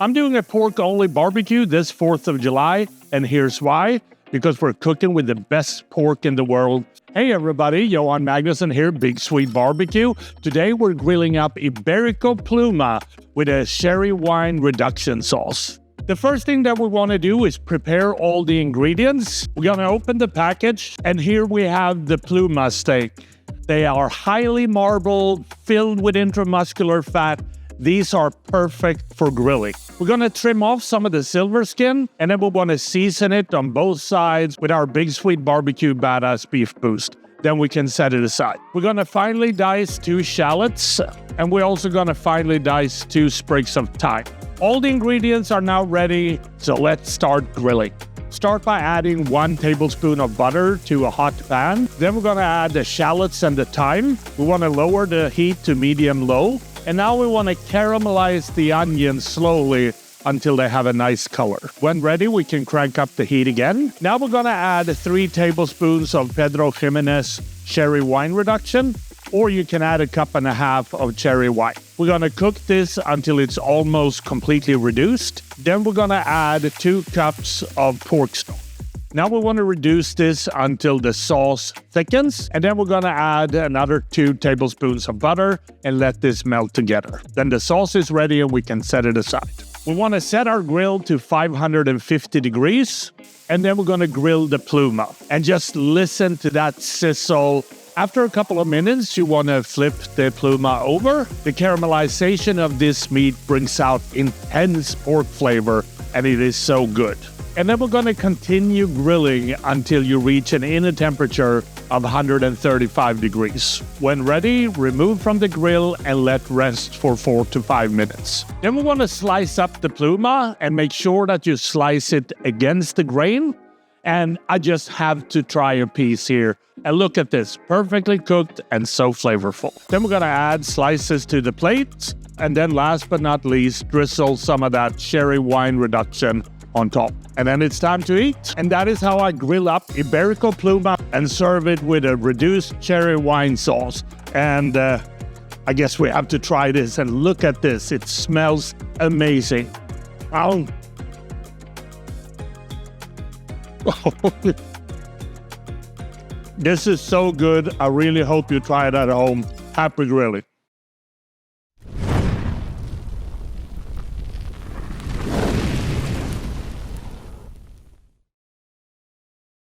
I'm doing a pork-only barbecue this 4th of July, and here's why. Because we're cooking with the best pork in the world. Hey everybody, Johan Magnusson here, Big Swede Barbecue. Today we're grilling up Iberico Pluma with a sherry wine reduction sauce. The first thing that we want to do is prepare all the ingredients. We're going to open the package, and here we have the Pluma steak. They are highly marbled, filled with intramuscular fat. These are perfect for grilling. We're going to trim off some of the silver skin, and then we want to season it on both sides with our Big Swede Barbecue Badass Beef Boost. Then we can set it aside. We're going to finely dice 2 shallots, and we're also going to finely dice 2 sprigs of thyme. All the ingredients are now ready, so let's start grilling. Start by adding 1 tablespoon of butter to a hot pan. Then we're going to add the shallots and the thyme. We want to lower the heat to medium-low. And now we want to caramelize the onions slowly until they have a nice color. When ready, we can crank up the heat again. Now we're going to add 3 tablespoons of Pedro Jimenez cherry wine reduction, or you can add 1.5 cups of cherry wine. We're going to cook this until it's almost completely reduced. Then we're going to add 2 cups of pork stock. Now we want to reduce this until the sauce thickens, and then we're going to add another 2 tablespoons of butter and let this melt together. Then the sauce is ready and we can set it aside. We want to set our grill to 550 degrees, and then we're going to grill the Pluma. And just listen to that sizzle. After a couple of minutes, you want to flip the Pluma over. The caramelization of this meat brings out intense pork flavor, and it is so good. And then we're going to continue grilling until you reach an inner temperature of 135 degrees. When ready, remove from the grill and let rest for 4 to 5 minutes. Then we want to slice up the Pluma and make sure that you slice it against the grain. And I just have to try a piece here. And look at this, perfectly cooked and so flavorful. Then we're going to add slices to the plate. And then last but not least, drizzle some of that sherry wine reduction on top. And then it's time to eat. And that is how I grill up Iberico Pluma and serve it with a reduced cherry wine sauce. And I guess we have to try this. And look at this. It smells amazing. Oh. This is so good. I really hope you try it at home. Happy grilling.